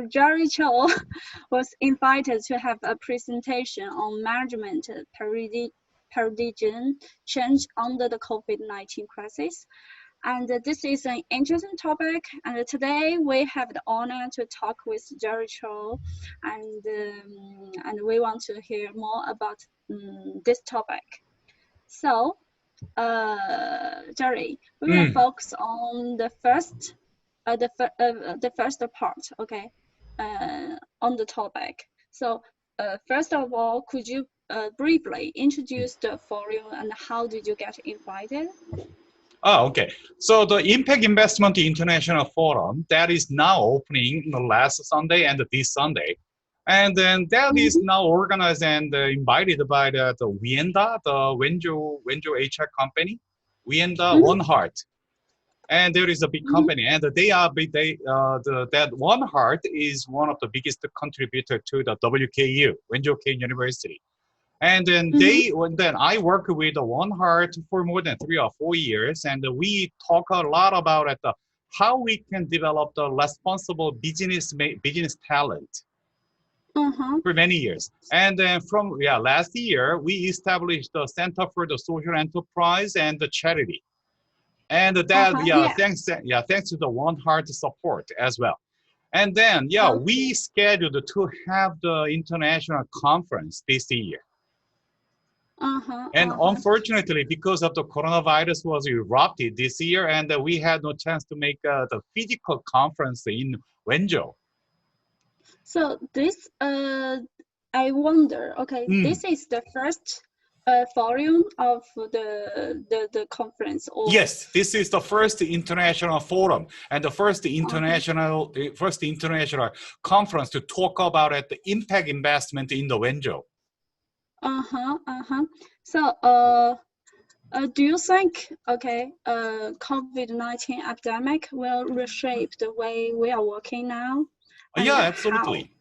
Jerry Choi was invited to have a presentation on management paradigm change under the COVID-19 crisis. And this is an interesting topic. And today we have the honor to talk with Jerry Choi, and we want to hear more about this topic. So, Jerry, we will focus on the first part, okay, on the topic. So, first of all, could you briefly introduce the forum and how did you get invited? Oh, okay. So the Impact Investment International Forum that is now opening the last Sunday and this Sunday. And then that is now organized and invited by the Wenzhou, the Wenzhou HR company, Wenzhou One Heart. And there is a big company, and that One Heart is one of the biggest contributor to the WKU, Wenzhou Kean University. And then I worked with the One Heart for more than 3 or 4 years, and we talk a lot about how we can develop the responsible business talent. For many years. And then from last year, we established the Center for the Social Enterprise and the Charity. And that, thanks to the One Heart support as well. And then, we scheduled to have the international conference this year. And unfortunately, because of the coronavirus was erupted this year, and we had no chance to make the physical conference in Wenzhou. So this, I wonder, okay, this is the first forum of the conference? Or? Yes, this is the first international forum and the first international conference to talk about the impact investment in the Wenzhou. So, do you think, COVID-19 epidemic will reshape the way we are working now? Yeah, absolutely.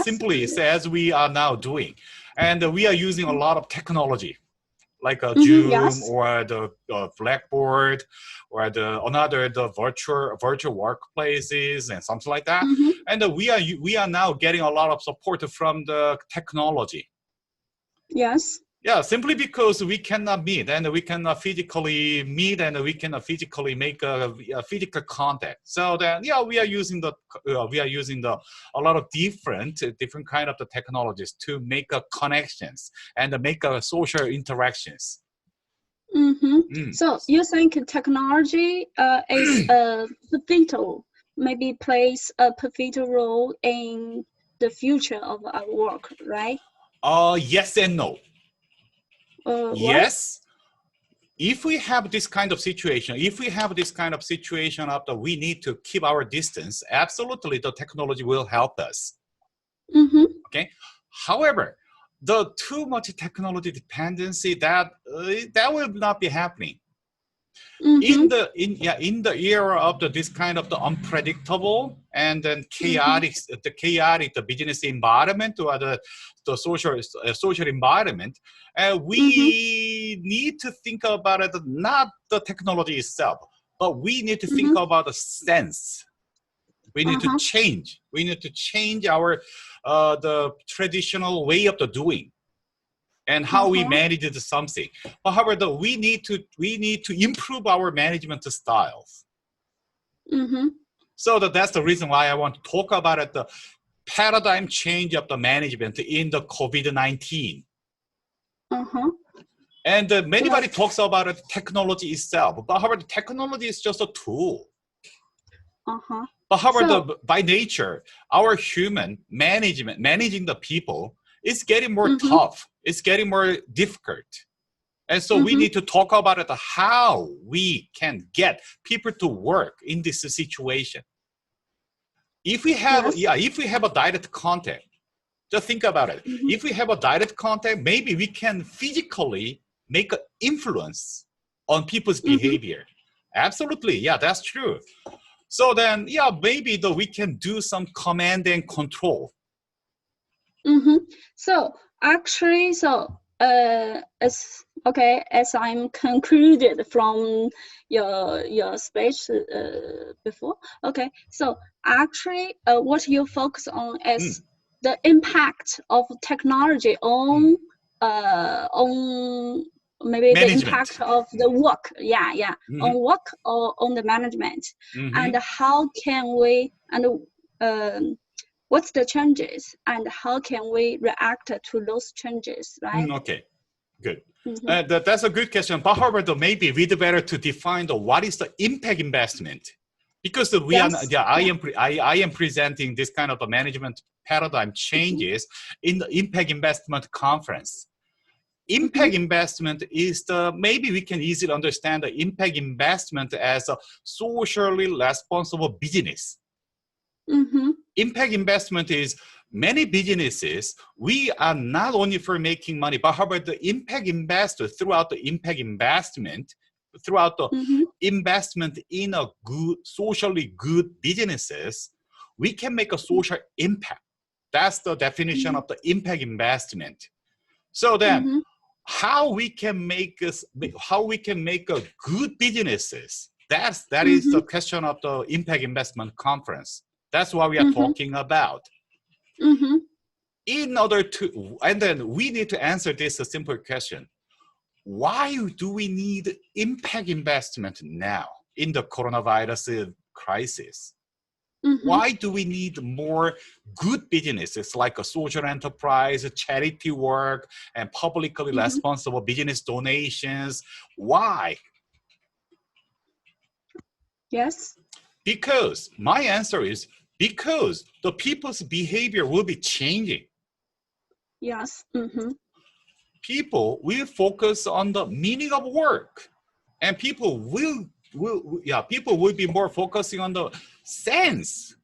Simply as we are now doing. And we are using a lot of technology, like Zoom or the Blackboard or the virtual workplaces and something like that. And we are now getting a lot of support from the technology. Yes. Yeah, simply because we cannot meet and we cannot physically meet and we cannot physically make a physical contact. So then, we are using a lot of different kind of the technologies to make connections and make social interactions. So you think technology is pivotal, maybe plays a pivotal role in the future of our work, right? Yes and no. Yes, if we have this kind of situation, we need to keep our distance, absolutely the technology will help us. Okay. However, the too much technology dependency that will not be happening. In the era of this kind of the unpredictable and then chaotic the business environment or the social environment, we need to think about it, not the technology itself, but we need to think about the sense. We need to change. We need to change our the traditional way of the doing. And how we manage something. But however, we need to improve our management styles. So that's the reason why I want to talk about it, the paradigm change of the management in the COVID-19. And anybody talks about it, technology itself. But however, the technology is just a tool. But however, by nature, our human managing the people is getting more tough. It's getting more difficult. And so we need to talk about it, how we can get people to work in this situation. If we have, if we have a direct contact, just think about it. If we have a direct contact, maybe we can physically make an influence on people's behavior. Absolutely, that's true. So then, maybe we can do some command and control. So actually, as I'm concluded from your speech before. Okay, so actually, what you focus on is the impact of technology on maybe the Management. impact of the work, on work or on the management, and how can we what's the changes and how can we react to those changes, right? Okay, good. That's a good question. But however, though, maybe we'd better to define what is the impact investment, because I am presenting this kind of a management paradigm changes in the impact investment conference. Impact investment is maybe we can easily understand the impact investment as a socially responsible business. Impact investment is many businesses, we are not only for making money, but how about the impact investor throughout the impact investment, throughout the investment in a good, socially good businesses, we can make a social impact. That's the definition of the impact investment. So then, how we can make a good businesses? That is the question of the impact investment conference. That's what we are talking about. In order to, and then we need to answer this a simple question: why do we need impact investment now in the coronavirus crisis? Why do we need more good businesses like a social enterprise, charity work, and publicly responsible business donations? Why? Yes. Because my answer is because the people's behavior will be changing. Yes. People will focus on the meaning of work, and people will be more focusing on the sense.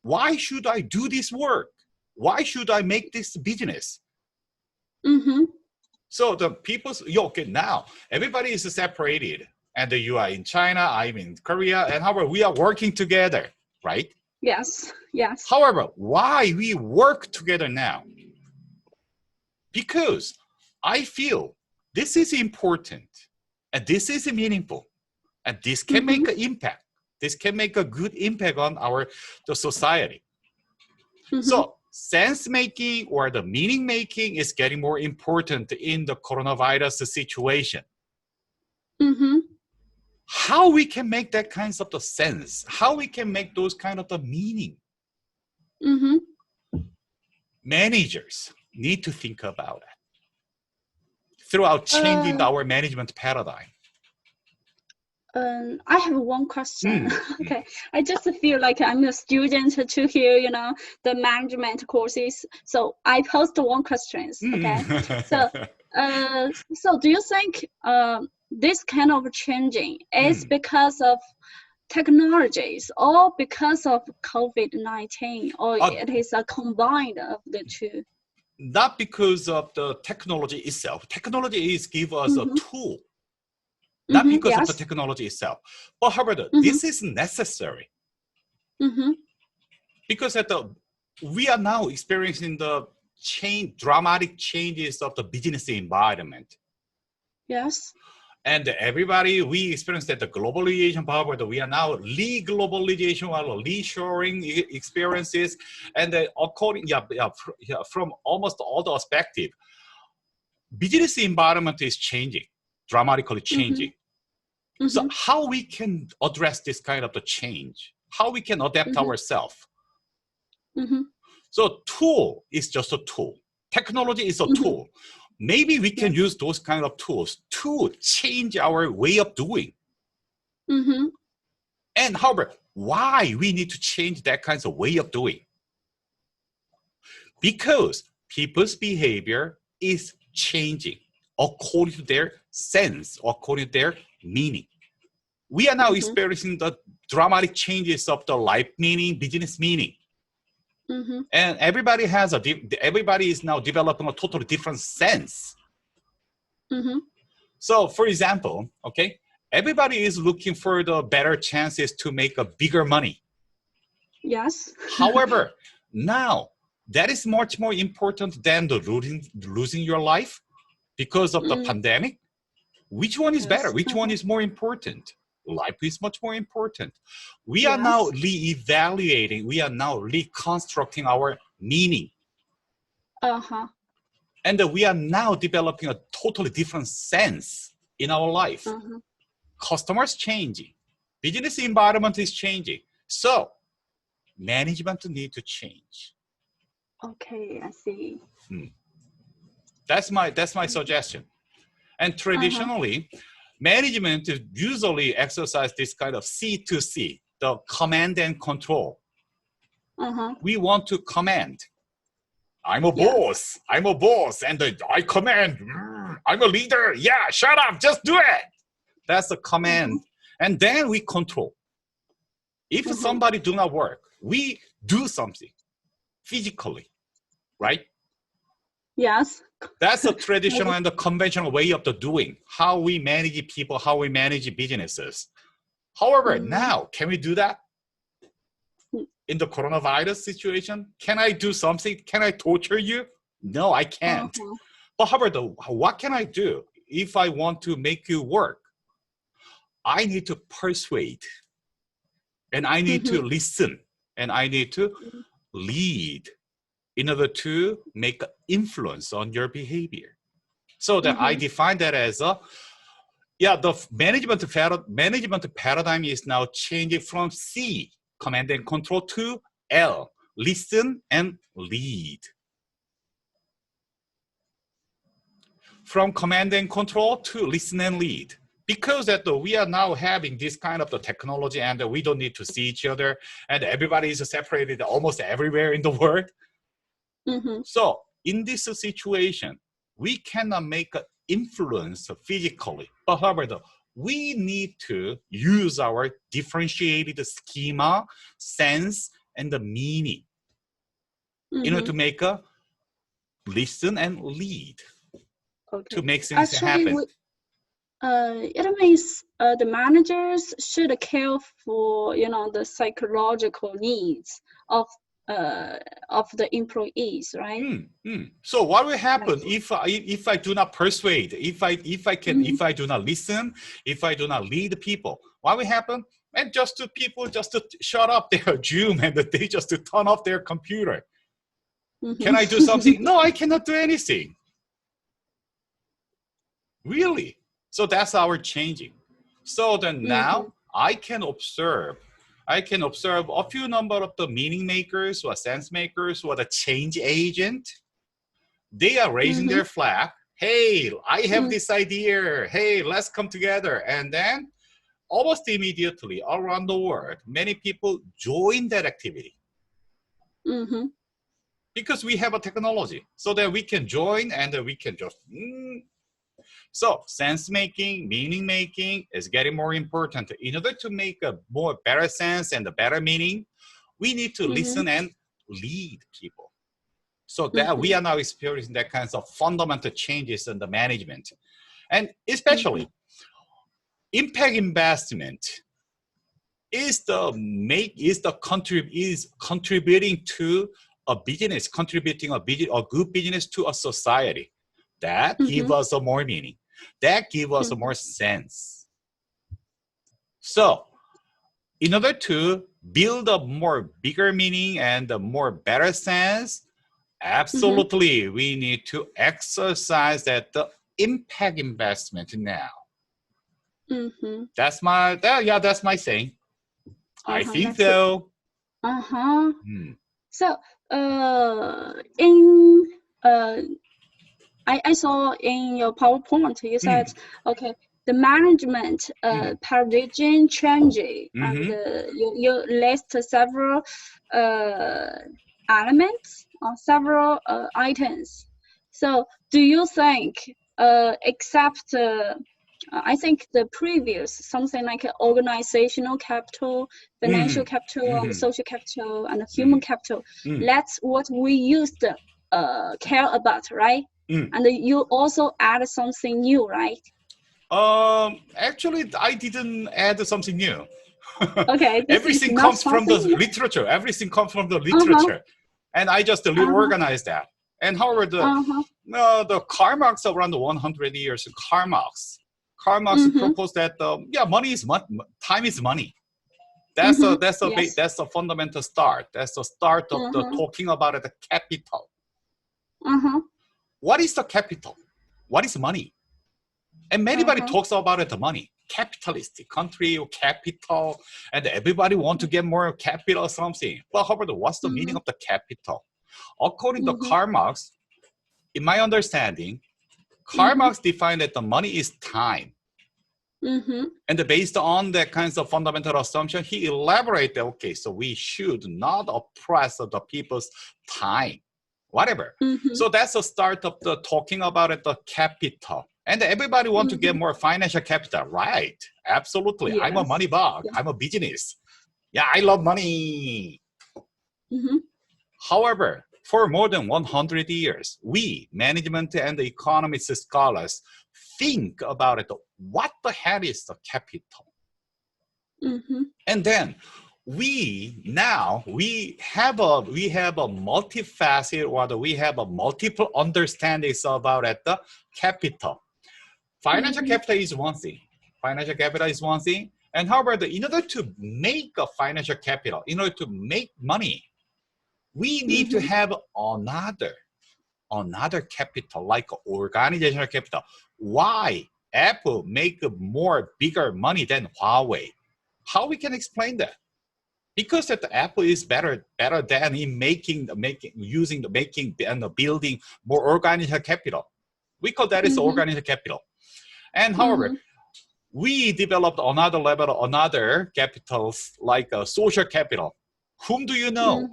Why should I do this work? Why should I make this business? So the people's now everybody is separated, and you are in China, I'm in Korea, and however we are working together, right? Yes. However, why we work together now? Because I feel this is important, and this is meaningful, and this can make an impact. This can make a good impact on the society. So sense making or the meaning making is getting more important in the coronavirus situation. How we can make that kinds of the sense? How we can make those kind of the meaning? Managers need to think about it throughout changing our management paradigm. I have one question. Okay, I just feel like I'm a student to hear, the management courses. So I posed one question. Okay, so do you think this kind of changing is because of technologies or because of COVID-19, or it is a combined of the two? Not because of the technology itself. Technology is give us a tool. Not because of the technology itself. But however, this is necessary. Because we are now experiencing the dramatic changes of the business environment. Yes. And we experienced that the globalization power, we are now re-globalization or reshoring experiences. And from almost all the perspective, business environment is changing, dramatically changing. So how we can address this kind of the change? How we can adapt ourselves? So tool is just a tool. Technology is a tool. Maybe we can use those kind of tools to change our way of doing. And however, why we need to change that kind of way of doing? Because people's behavior is changing according to their sense, according to their meaning. We are now experiencing the dramatic changes of the life meaning, business meaning. And everybody is now developing a totally different sense. So for example, everybody is looking for the better chances to make a bigger money. Yes. However, now that is much more important than the losing your life. because of the pandemic. Which one is better? Which one is more important? Life is much more important. We are now re-evaluating, we are now reconstructing our meaning. And we are now developing a totally different sense in our life. Customers changing. Business environment is changing. So management need to change. Okay, I see. That's my suggestion. And traditionally, management usually exercise this kind of C2C, the command and control. We want to command. I'm a boss. I'm a boss, and I command. I'm a leader. Yeah, shut up. Just do it. That's the command. And then we control. If somebody do not work, we do something physically, right? Yes. That's the traditional and the conventional way of the doing, how we manage people, how we manage businesses. However, now, can we do that? In the coronavirus situation, can I do something? Can I torture you? No, I can't. But however, what can I do if I want to make you work? I need to persuade, and I need to listen, and I need to lead in order to make an influence on your behavior. So that I define that as the management paradigm is now changing from C, command and control, to L, listen and lead. From command and control to listen and lead. Because that we are now having this kind of the technology, and we don't need to see each other, and everybody is separated almost everywhere in the world. So in this situation, we cannot make an influence physically, but however, we need to use our differentiated schema, sense, and the meaning in order to make a listen and lead to make things happen. It means the managers should care for, the psychological needs of the employees, right? So what will happen if I do not persuade, if I do not listen, if I do not lead people? What will happen? And people just to shut up their Zoom, and they just to turn off their computer. Can I do something? No, I cannot do anything. Really? So that's our changing. So then now I can observe a few number of the meaning makers or sense makers or the change agent. They are raising their flag. Hey, I have this idea. Hey, let's come together. And then almost immediately around the world, many people join that activity. Because we have a technology, so that we can join and we can just... So sense making, meaning making is getting more important. In order to make a more better sense and a better meaning, we need to listen and lead people. So that we are now experiencing that kinds of fundamental changes in the management. And especially impact investment is contributing to a business, contributing a good business to a society. That gives us a more meaning. That gives us a more sense. So, in order to build a more bigger meaning and a more better sense, absolutely, we need to exercise that the impact investment now. That's my saying. I think so. So, I saw in your PowerPoint, you said, okay, the management paradigm changing, and you list several elements or several items. So, do you think, except I think the previous, something like organizational capital, financial capital, and social capital, and human capital, that's what we used to care about, right? And you also add something new, right? Actually, I didn't add something new. Okay. Everything comes from the literature. Everything comes from the literature. And I just reorganized that. And however, the Karl Marx around 100 years, Karl Marx proposed that money is time is money. That's that's a fundamental start. That's the start of the talking about the capital. What is the capital? What is money? And everybody talks about it, the money. Capitalistic country, capital, and everybody want to get more capital or something. But however, what's the meaning of the capital? According to Karl Marx, in my understanding, Karl Marx defined that the money is time. And based on that kinds of fundamental assumption, he elaborated, okay, so we should not oppress the people's time, whatever. So that's the start of the talking about it, the capital. And everybody want to get more financial capital, right? Absolutely. Yes. I'm a money bug. Yeah. I'm a business. Yeah, I love money. However, for more than 100 years, we, management and the economics scholars, think about it. What the hell is the capital? And then we have a multifaceted, or we have a multiple understandings about it, the capital. Financial capital is one thing. Financial capital is one thing. And however, in order to make a financial capital, in order to make money, we need to have another capital, like organizational capital. Why Apple make more bigger money than Huawei? How we can explain that? Because that the Apple is better than in building more organizational capital. We call that is organizational capital. And however, we developed another level, another capitals like social capital. Whom do you know?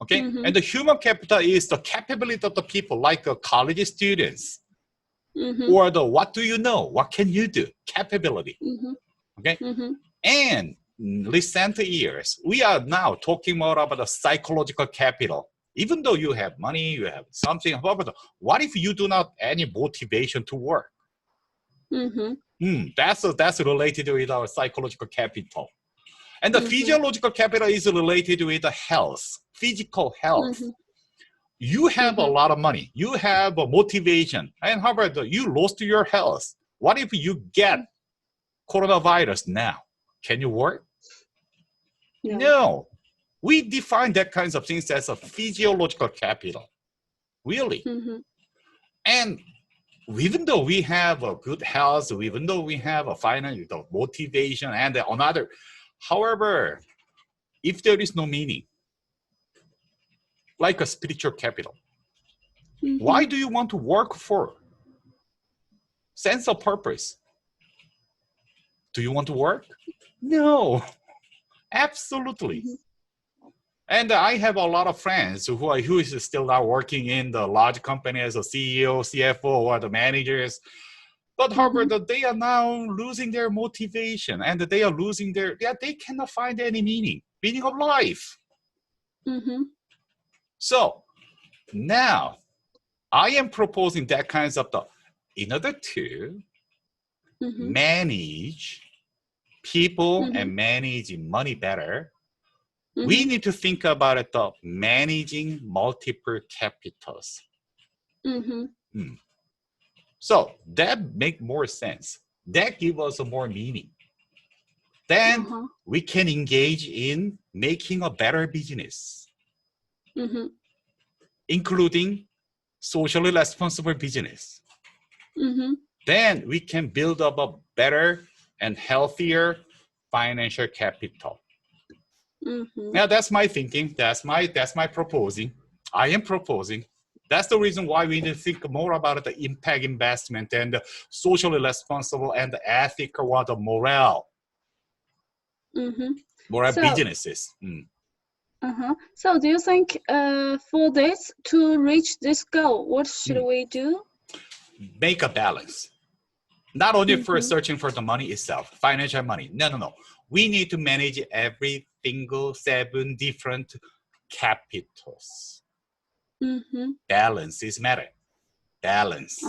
Okay, and the human capital is the capability of the people, like college students, or the what do you know? What can you do? Capability. Okay, and in recent years, we are now talking more about the psychological capital. Even though you have money, you have something, but what if you do not have any motivation to work? That's related with our psychological capital. And the physiological capital is related with the health, physical health. You have a lot of money, you have a motivation, and however, you lost your health. What if you get coronavirus now? Can you work? No. We define that kinds of things as a physiological capital, really. And even though we have a good health, even though we have a financial motivation and another, however, if there is no meaning, like a spiritual capital, why do you want to work for? Sense of purpose. Do you want to work? No, absolutely. And I have a lot of friends who is still now working in the large company as a CEO, CFO, or the managers. But however, they are now losing their motivation, and they are losing they cannot find any meaning of life. So now I am proposing that kinds of in order to manage people and manage money better, we need to think about it, managing multiple capitals. So that make more sense. That gives us more meaning. Then we can engage in making a better business, including socially responsible business. Then we can build up a better and healthier financial capital. Now that's my thinking. That's my proposing. I am proposing. That's the reason why we need to think more about the impact investment and the socially responsible and the ethical or the moral businesses. So do you think for this, to reach this goal, what should we do? Make a balance. Not only for searching for the money itself, financial money. No. We need to manage every single 7 different capitals. Balance is matter. Balance.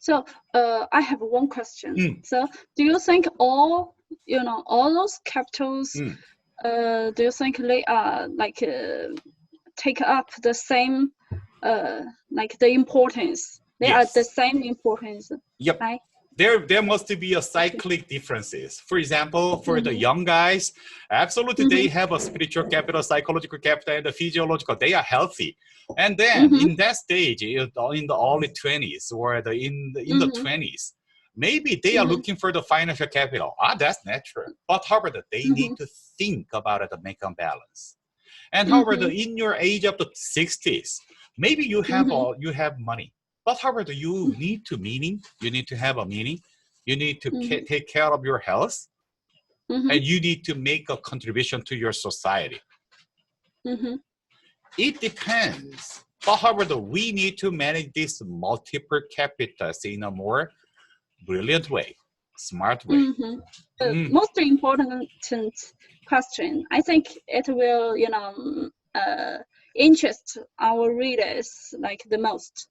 So I have one question. So do you think all those capitals, do you think they are like take up the same like the importance. They are the same importance. Yep. Right? There must be a cyclic differences. For example, for the young guys, absolutely they have a spiritual capital, psychological capital, and the physiological. They are healthy. And then in that stage, in the early 20s or in the 20s, maybe they are looking for the financial capital. That's natural. But however, they need to think about it to make a balance. And however, in your age of the 60s, maybe you have money. But however, you need to have a meaning. You need to take care of your health. And you need to make a contribution to your society. It depends. But however, we need to manage this multiple capitals in a more brilliant way, smart way. The most important question, I think it will, interest our readers like the most.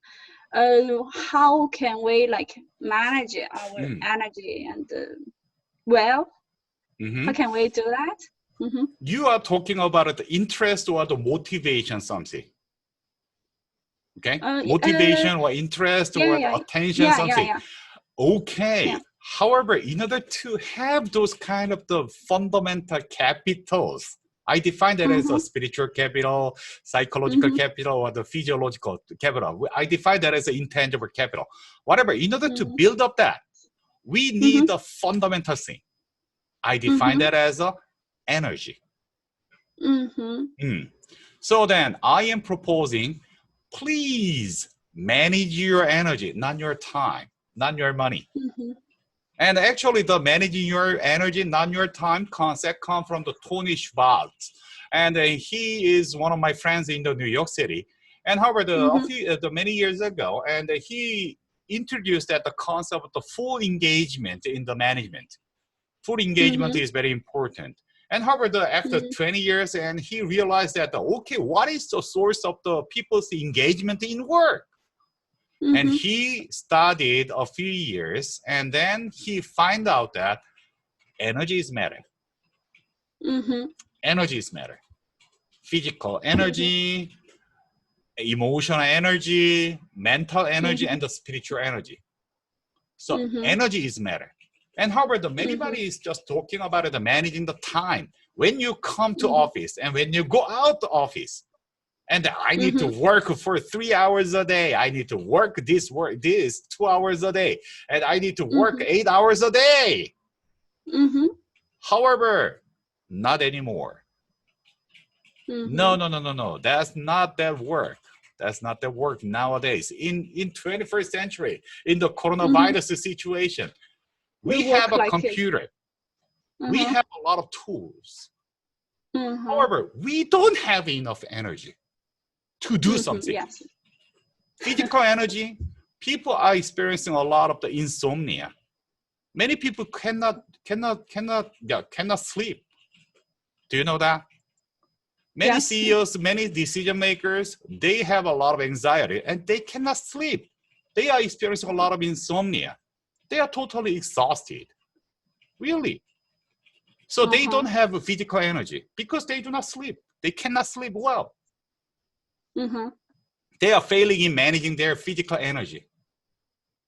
How can we like manage our energy and how can we do that? You are talking about the interest or the motivation something. Okay, motivation or interest or attention something. Okay. However, in order to have those kind of the fundamental capitals, I define that as a spiritual capital, psychological capital, or the physiological capital. I define that as an intangible capital. Whatever, in order to build up that, we need a fundamental thing. I define that as a energy. So then I am proposing, please manage your energy, not your time, not your money. And actually, the managing your energy, not your time concept comes from the Tony Schwartz. And he is one of my friends in the New York City. And however, many years ago, and he introduced that the concept of the full engagement in the management. Full engagement is very important. And however, after 20 years, and he realized that, okay, what is the source of the people's engagement in work? And he studied a few years, and then he found out that energy is matter. Energy is matter. Physical energy, emotional energy, mental energy, and the spiritual energy. So energy is matter. And however, anybody is just talking about it, managing the time. When you come to office and when you go out the office, and I need to work for 3 hours a day. I need to work this 2 hours a day. And I need to work 8 hours a day. However, not anymore. No. That's not that work. That's not the work nowadays. In 21st century, in the coronavirus situation, we have a computer. We have a lot of tools. However, we don't have enough energy to do something. Physical energy, people are experiencing a lot of the insomnia. Many people cannot sleep. Do you know that? Many CEOs, many decision makers, they have a lot of anxiety and they cannot sleep. They are experiencing a lot of insomnia. They are totally exhausted. Really. So they don't have physical energy because they do not sleep. They cannot sleep well. They are failing in managing their physical energy.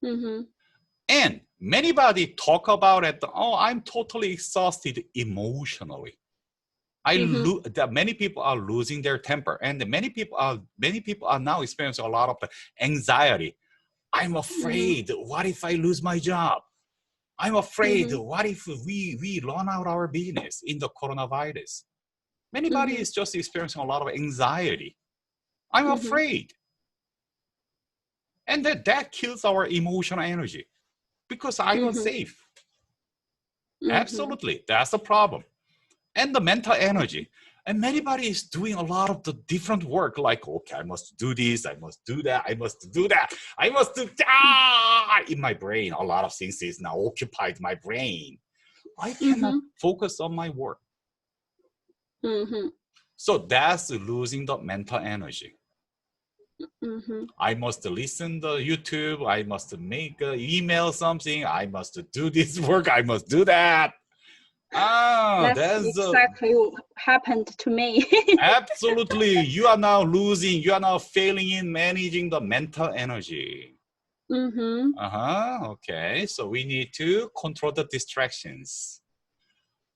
And anybody talk about it, I'm totally exhausted emotionally. Many people are losing their temper, and many people are now experiencing a lot of anxiety. I'm afraid, what if I lose my job? I'm afraid, what if we run out our business in the coronavirus? Anybody is just experiencing a lot of anxiety. I'm afraid. And that kills our emotional energy because I'm unsafe. Absolutely, that's the problem. And the mental energy. And anybody is doing a lot of the different work, like, okay, I must do this, I must do that, I must do that, I must do that. In my brain, a lot of things is now occupied my brain. I cannot focus on my work. So that's losing the mental energy. I must listen to YouTube, I must make an email something, I must do this work, I must do that. That's exactly happened to me. Absolutely. You are now losing, you are now failing in managing the mental energy. Mm-hmm. Okay. So we need to control the distractions.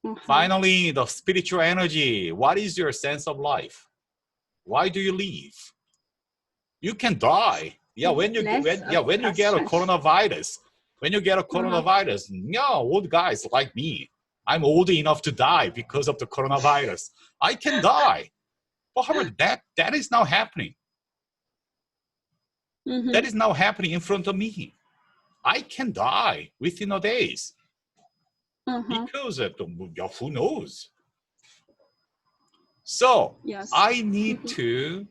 Mm-hmm. Finally, the spiritual energy. What is your sense of life? Why do you live? You can die. Yeah, when you get when you get a coronavirus, old guys like me, I'm old enough to die because of the coronavirus. I can die. But however, that is now happening. Mm-hmm. That is now happening in front of me. I can die within a days. Because who knows? So Yes. I need to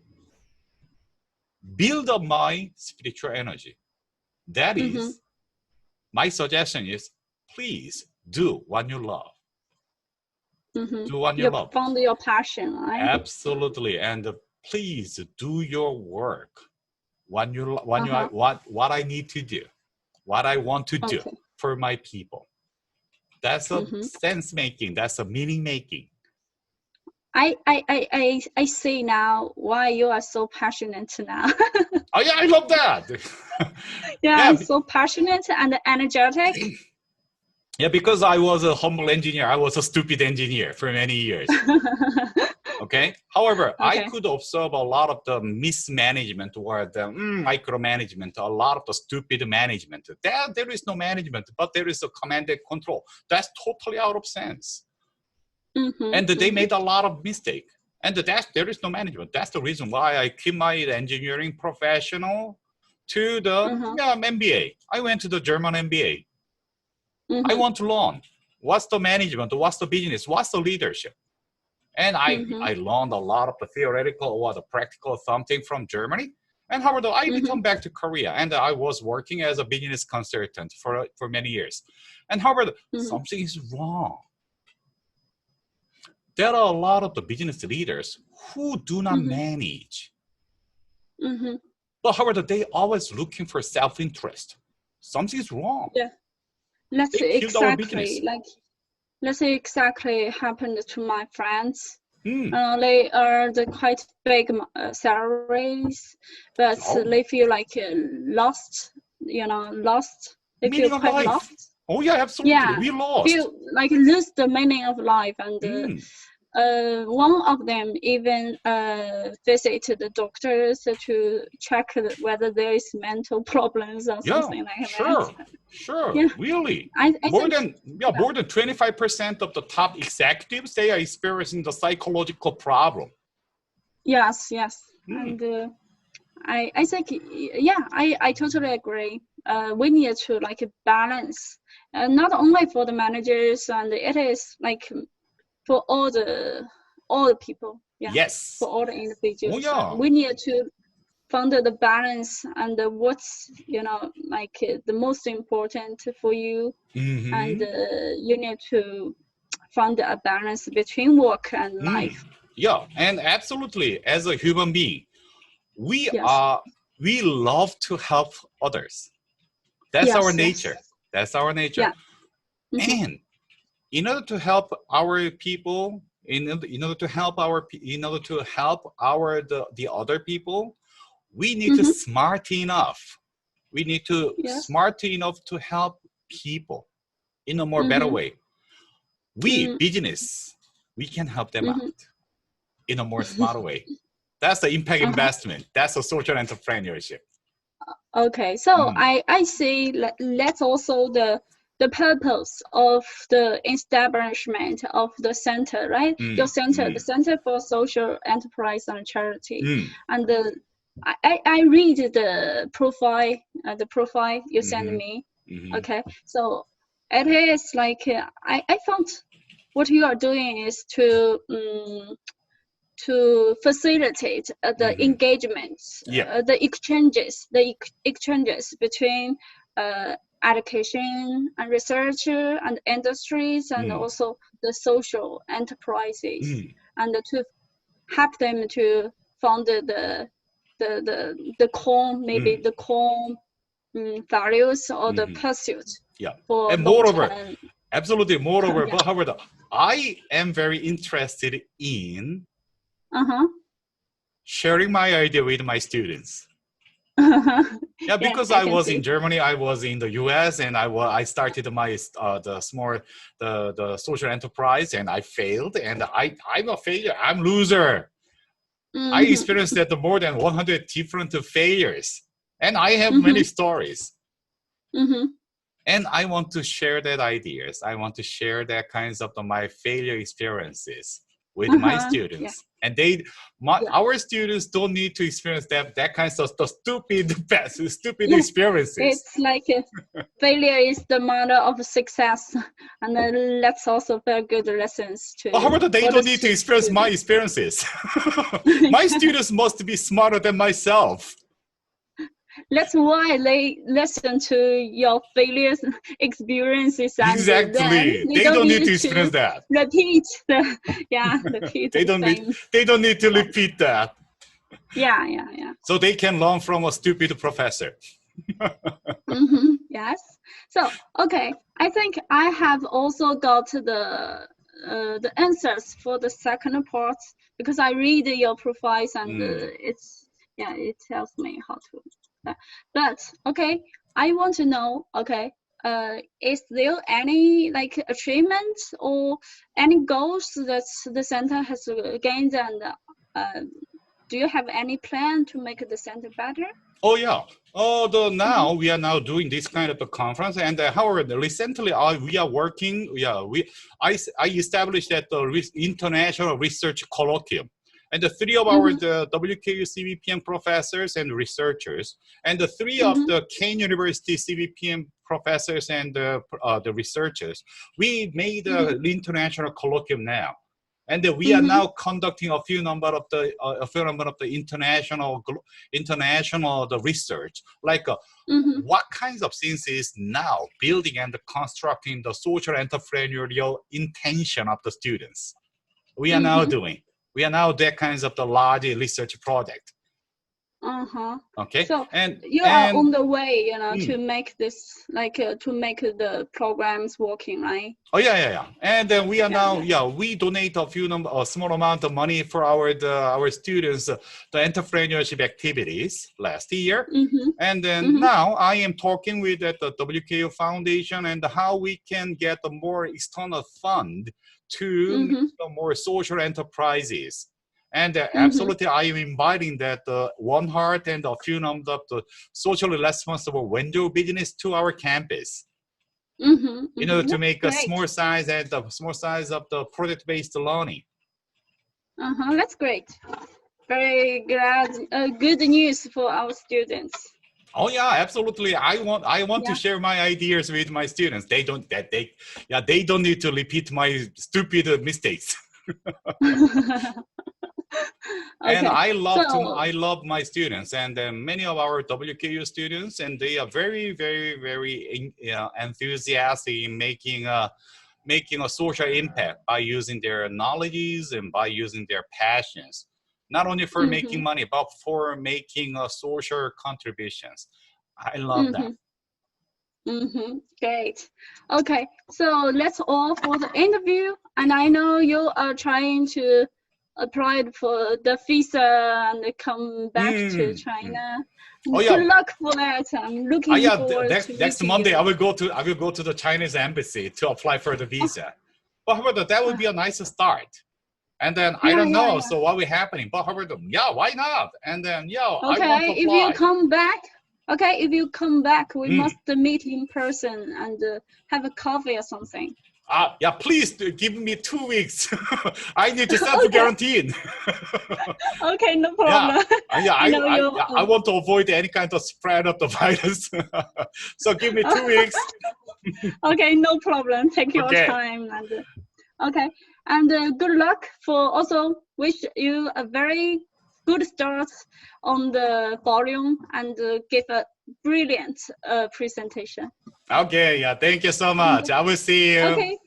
build up my spiritual energy. That is, my suggestion is, please do what you love. Do what you love. Found your passion, right? Absolutely, and please do your work. What I need to do, what I want to do for my people. That's a sense making. That's a meaning making. I see now why you are so passionate now. Oh yeah, I love that. Yeah, so passionate and energetic. Yeah, because I was a humble engineer. I was a stupid engineer for many years. Okay. However, I could observe a lot of the mismanagement or the micromanagement, a lot of the stupid management. There is no management, but there is a command and control. That's totally out of sense. And they made a lot of mistake. And there is no management. That's the reason why I keep my engineering professional to the MBA. I went to the German MBA. I want to learn what's the management, what's the business, what's the leadership. And I learned a lot of the theoretical or the practical something from Germany. And however, I returned back to Korea and I was working as a business consultant for many years. And however, something is wrong. There are a lot of the business leaders who do not manage. But however, they always looking for self-interest. Something is wrong. Yeah, let's say exactly happened to my friends. They earned quite big salaries, but they feel like lost. They feel quite lost. Oh yeah, absolutely. Yeah, we lost. Feel like lose the meaning of life, and one of them even visited the doctors to check whether there is mental problems or something like that. Sure, yeah. Really. I more than 25% of the top executives, they are experiencing the psychological problem. Yes, and I think I totally agree. We need to balance, not only for the managers, and it is for all the people. Yes. For all the individuals. Oh, yeah. We need to find the balance and what's the most important for you, and you need to find a balance between work and life. Yeah, and absolutely, as a human being, we love to help others. That's our nature. That's our nature. Yeah. And in order to help our people, in order to help the other people, we need to smart enough. We need to smart enough to help people in a more better way. We business, we can help them out in a more smarter way. That's the impact investment. That's a social entrepreneurship. Okay, so I see that's also the purpose of the establishment of the center, right? Your center, the Center for Social Enterprise and Charity. And I read the profile you sent me. Okay, so it is I found what you are doing is to facilitate the engagements, the exchanges between education and research and industries, and also the social enterprises, and to help them to fund the core, maybe the core values or the pursuit. Yeah. For and moreover, Absolutely. Moreover, Yeah. but however, I am very interested in Uh-huh. sharing my idea with my students. Yeah, Yeah, because I I can was in see. Germany, I was in the US, and I started my the social enterprise, and I failed, and I'm a failure. I'm loser. I Mm-hmm. experienced that more than 100 different failures, and I have many Mm-hmm. stories. Mm-hmm. And I want to share that ideas. I want to share that kinds of my failure experiences with my Uh-huh. Yeah. students. And Yeah. our students don't need to experience that kinds of the stupid Yeah. experiences. It's like failure is the mother of success, and that's also very good lessons But to however, they for the don't need to experience my students. experiences. My students must be smarter than myself. That's why they listen to your failures experiences, and then Exactly. they They don't don't need need to to experience that. repeat the repeat They the don't need same they don't need to problem. repeat that. Yeah, yeah, yeah. So they can learn from a stupid professor. Yes. So, okay, I think I have also got the answers for the second part because I read your profiles and Mm. it's yeah, it tells me how to. But okay, I want to know. Okay, is there any like achievement or any goals that the center has gained, and do you have any plan to make the center better? Oh yeah. Oh, Mm-hmm. now we are now doing this kind of a conference, and however, recently we are working. Yeah, I established that the international research colloquium, and the three of our Mm-hmm. the WKU CVPM professors and researchers, and the three of Mm-hmm. the Kean University CVPM professors and the researchers, we made Mm-hmm. an international colloquium now. And we are Mm-hmm. now conducting a few number of the international the research, like Mm-hmm. what kinds of things is now building and constructing the social entrepreneurial intention of the students. We are now Mm-hmm. doing. We are now that kinds of the large research project. Uh-huh. Okay, So and you are and on the way, to mm, make this like to make the programs working, right? oh yeah. And then we are Yeah, now yeah. we donate a small amount of money for our students the entrepreneurship activities last year. Mm-hmm. And then Mm-hmm. now I am talking with the WKO Foundation and how we can get a more external fund to make Mm-hmm. more social enterprises. And Mm-hmm. absolutely, I am inviting that One Heart and a few number of the socially responsible Wenzhou business to our campus. Mm-hmm. Mm-hmm. To That's make a great. small size and the small size of the project-based learning. Uh-huh. That's great. Very glad. Good news for our students. Oh yeah, absolutely. I want to Yeah. share my ideas with my students. They don't need to repeat my stupid mistakes. And Okay. So. I love my students and many of our WKU students, and they are very enthusiastic in making a social impact by using their knowledges and by using their passions, not only for Mm-hmm. making money, but for making social contributions. I love that. Mm-hmm. Mm-hmm. Great. Okay, so that's all for the interview. And I know you are trying to apply for the visa and come back to Mm, mm. China. Oh Good yeah. luck for that. I'm looking Yeah, forward to next meeting Monday you. I will go to the Chinese embassy to apply for the Oh, visa. But however, that would be a nice start. And then I yeah, don't yeah, know, yeah. so what will happen? But however, yeah, why not? And then I want Okay, to if you apply. come back, we Mm. must meet in person and have a coffee or something. Yeah, please give me 2 weeks. I need to self Okay, guarantee. okay, no Yeah, problem. yeah, I know you. yeah, I want to avoid any kind of spread of the virus. So give me 2 weeks. Okay, no problem. Take your Okay. time and okay. And good luck for also wish you a very good start on the volume and give a brilliant presentation. Okay. Yeah. Thank you so And much. I will see you. okay,